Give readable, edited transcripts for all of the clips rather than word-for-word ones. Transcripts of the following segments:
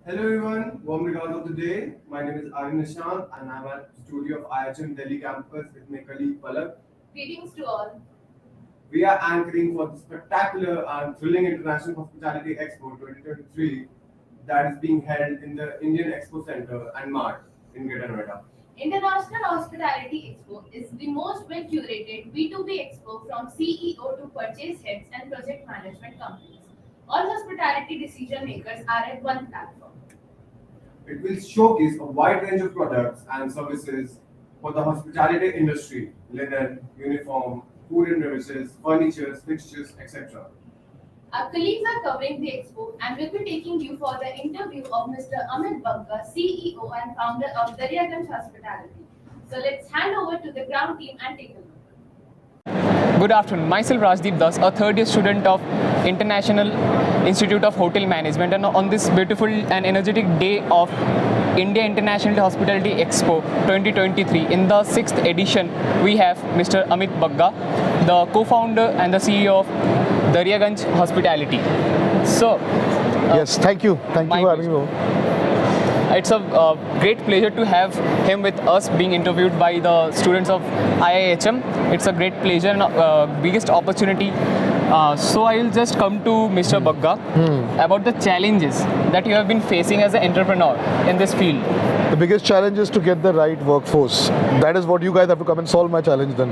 Hello everyone, warm regards of the day. My name is Arun Nishant and I'm at the studio of IIHM Delhi campus with my colleague Palak. Greetings to all. We are anchoring for the spectacular and thrilling International Hospitality Expo 2023 that is being held in the Indian Expo Center and Mart in Greater Noida. International Hospitality Expo is the most well curated B2B expo from CEO to purchase heads and project management companies. All hospitality decision makers are at one platform. It will showcase a wide range of products and services for the hospitality industry, linen, uniform, food and beverages, furniture, fixtures, etc. Our colleagues are covering the expo and will be taking you for the interview of Mr. Amit Bagga, CEO and founder of Daryaganj Hospitality. So let's hand over to the ground team and take a look. Good afternoon. Myself Rajdeep Das, a third year student of International Institute of Hotel Management, and on this beautiful and energetic day of India International Hospitality Expo 2023, in the 6th edition, we have Mr. Amit Bagga, the co-founder and the CEO of Daryaganj Hospitality. So, Yes, thank you. Thank you for having me. it's a great pleasure to have him with us being interviewed by the students of IIHM. It's a great pleasure and biggest opportunity. So I will just come to Mr. Bagga about the challenges that you have been facing as an entrepreneur in this field. The biggest challenge is to get the right workforce. That is what you guys have to come and solve my challenge then.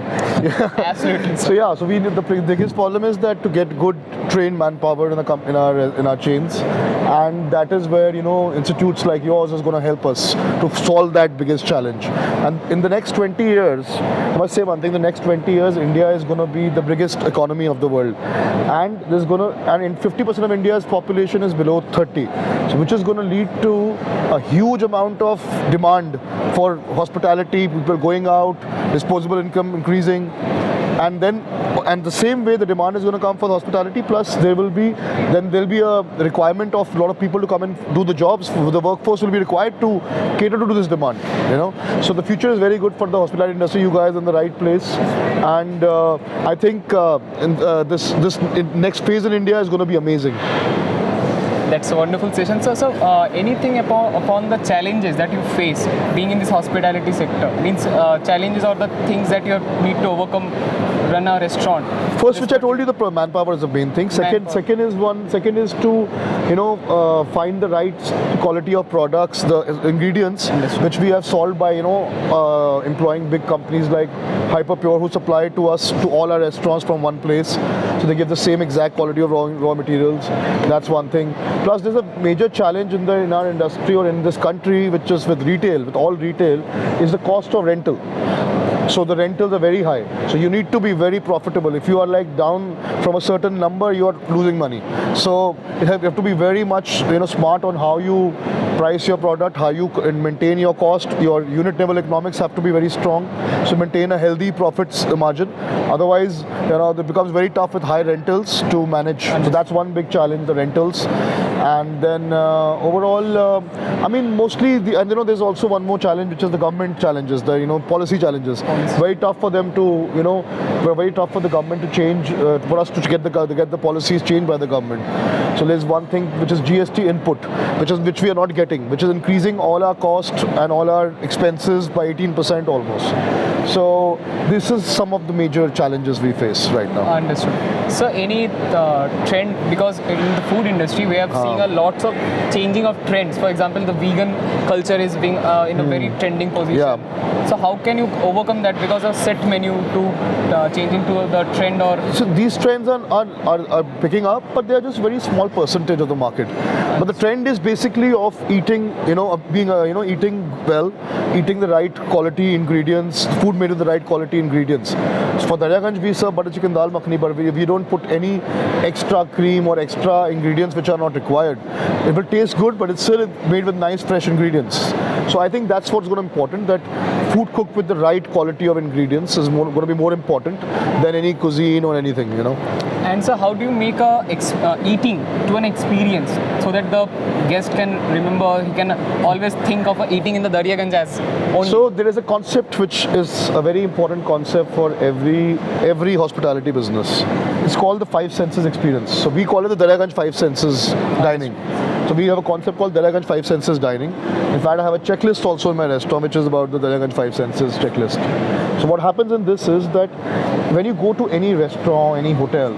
Absolutely. So we need the biggest problem is that to get good trained manpower in our chains, and that is where institutes like yours is going to help us to solve that biggest challenge. And in the next 20 years, I must say one thing: the next 20 years, India is going to be the biggest economy of the world, and in 50% of India's population is below 30, so which is going to lead to a huge amount of demand for hospitality, people going out, disposable income increasing, and the same way the demand is going to come for the hospitality, plus there'll be a requirement of a lot of people to come and do the jobs. The workforce will be required to cater to this demand, so the future is very good for the hospitality industry. You guys are in the right place, and I think this next phase in India is going to be amazing. That's a wonderful session. So anything upon the challenges that you face being in this hospitality sector? Means challenges or the things that you need to overcome run a restaurant. First, which I told you, the manpower is the main thing. Second is to find the right quality of products, the ingredients, which we have solved by employing big companies like Hyperpure, who supply to us to all our restaurants from one place. So they give the same exact quality of raw materials. That's one thing. Plus, there's a major challenge in our industry or in this country, which is with all retail, is the cost of rental. So the rentals are very high. So you need to be very profitable. If you are down from a certain number, you are losing money. So you have to be very much smart on how you price your product, how you maintain your cost. Your unit level economics have to be very strong. So maintain a healthy profits margin. Otherwise, it becomes very tough with high rentals to manage. So that's one big challenge, the rentals. And then overall, mostly there's also one more challenge, which is the government challenges, the policy challenges. Very tough for them to, very tough for the government to change, for us to get the policies changed by the government. So there's one thing which is GST input, which we are not getting, which is increasing all our cost and all our expenses by 18% almost. So this is some of the major challenges we face right now. Understood. So any trend, because in the food industry we have seen a lots of changing of trends. For example, the vegan culture is being in a very trending position. Yeah. So how can you overcome that because of set menu to changing to the trend? Or so these trends are picking up, but they are just very small percentage of the market. But the trend is basically of eating, eating well, eating the right quality ingredients, food made with the right quality ingredients. So for Daryaganj, we serve butter chicken dal makhani, but we don't put any extra cream or extra ingredients which are not required. It will taste good, but it's still made with nice fresh ingredients. So I think that's what's going to be important, that food cooked with the right quality of ingredients is going to be more important than any cuisine or anything, And so how do you make eating to an experience so that the guest can remember, he can always think of eating in the Daryaganj as only? So there is a concept which is a very important concept for every hospitality business. It's called the five senses experience. So we call it the Daryaganj five senses dining. So we have a concept called Daryaganj five senses dining. In fact, I have a checklist also in my restaurant, which is about the Daryaganj five senses checklist. So what happens in this is that when you go to any restaurant, any hotel,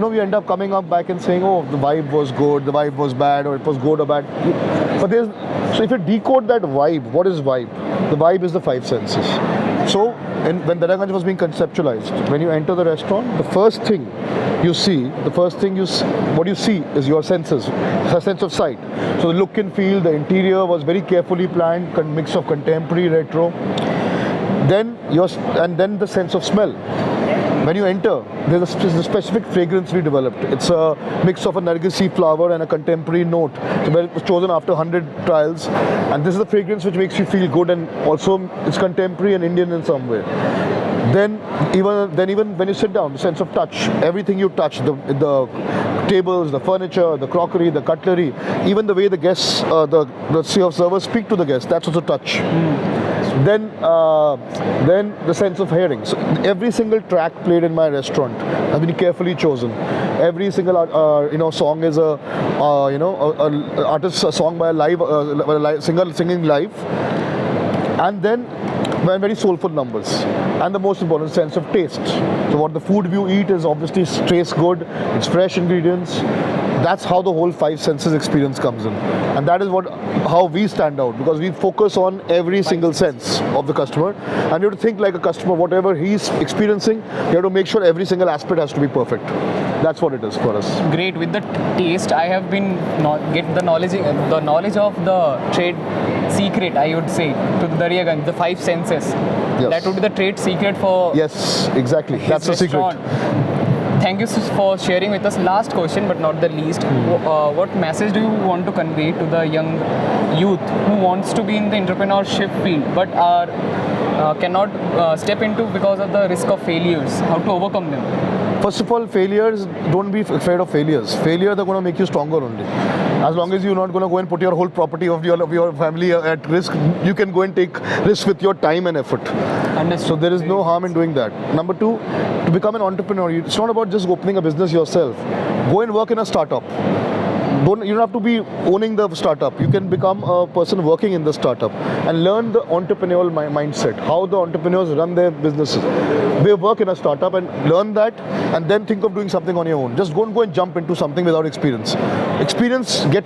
we end up coming up back and saying, oh, the vibe was good, the vibe was bad, or it was good or bad. But so if you decode that vibe, what is vibe? The vibe is the five senses. So when Daryaganj was being conceptualized, when you enter the restaurant, the first thing you see, what you see is your senses, a sense of sight. So the look and feel, the interior was very carefully planned, mix of contemporary, retro. Then the sense of smell. When you enter, there's a specific fragrance we developed. It's a mix of a nargisi flower and a contemporary note. So it was chosen after 100 trials, and this is the fragrance which makes you feel good, and also it's contemporary and Indian in some way. Then even when you sit down, the sense of touch, everything you touch, the tables, the furniture, the crockery, the cutlery, even the way the guests, the servers speak to the guests, that's also touch. Then the sense of hearing. So every single track played in my restaurant has been carefully chosen. Every single song is a song by a singer singing live, and then very soulful numbers, and the most important sense of taste. So what the food you eat is obviously tastes good, it's fresh ingredients. That's how the whole five senses experience comes in, and that is how we stand out, because we focus on every single sense of the customer, and you have to think like a customer. Whatever he's experiencing, you have to make sure every single aspect has to be perfect. That's what it is for us. Great. With the taste, I have been get the knowledge of the trade secret, I would say, to the Daryaganj, the five senses. Yes. That would be the trade secret for Yes, exactly. That's the secret. Thank you for sharing with us. Last question, but not the least. What message do you want to convey to the young youth who wants to be in the entrepreneurship field but cannot step into because of the risk of failures? How to overcome them? First of all, failures, don't be afraid of failures. Failures are going to make you stronger only. As long as you're not going to go and put your whole property of your family at risk, you can go and take risks with your time and effort. Understood. So there is no harm in doing that. Number two, to become an entrepreneur, it's not about just opening a business yourself. Go and work in a startup. You don't have to be owning the startup. You can become a person working in the startup and learn the entrepreneurial mindset, how the entrepreneurs run their businesses. They work in a startup and learn that, and then think of doing something on your own. Just don't go and jump into something without experience.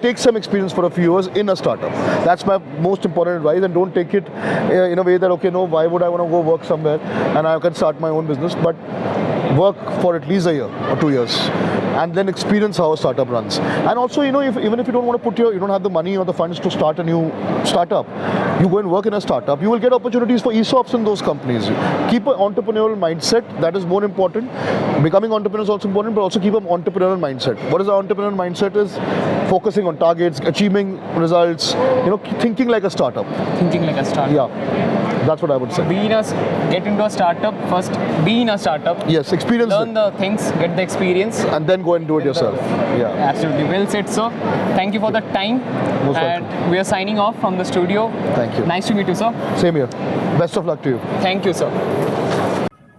Take some experience for a few years in a startup. That's my most important advice, and don't take it in a way that, okay, no, why would I want to go work somewhere and I can start my own business? But work for at least a year or 2 years, and then experience how a startup runs. And also, even if you don't want to you don't have the money or the funds to start a new startup, you go and work in a startup, you will get opportunities for ESOPs in those companies. Keep an entrepreneurial mindset, that is more important. Becoming entrepreneur is also important, but also keep an entrepreneurial mindset. What is the entrepreneurial mindset? Is focusing on targets, achieving results, thinking like a startup. Thinking like a startup. Yeah, that's what I would say. Get into a startup, first be in a startup. Yes, experience learn the things, get the experience, and then go and do it yourself. Yeah, absolutely. Well said, sir. Thank you for the time. Most and welcome. We are signing off from the studio. Thank you. Nice to meet you, sir. Same here. Best of luck to you. Thank you, sir.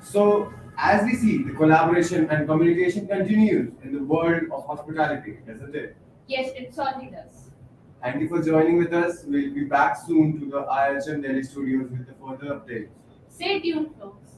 So, as we see, the collaboration and communication continues in the world of hospitality, doesn't it? Yes, it certainly does. Thank you for joining with us. We'll be back soon to the IIHM Delhi studios with the further updates. Stay tuned, folks.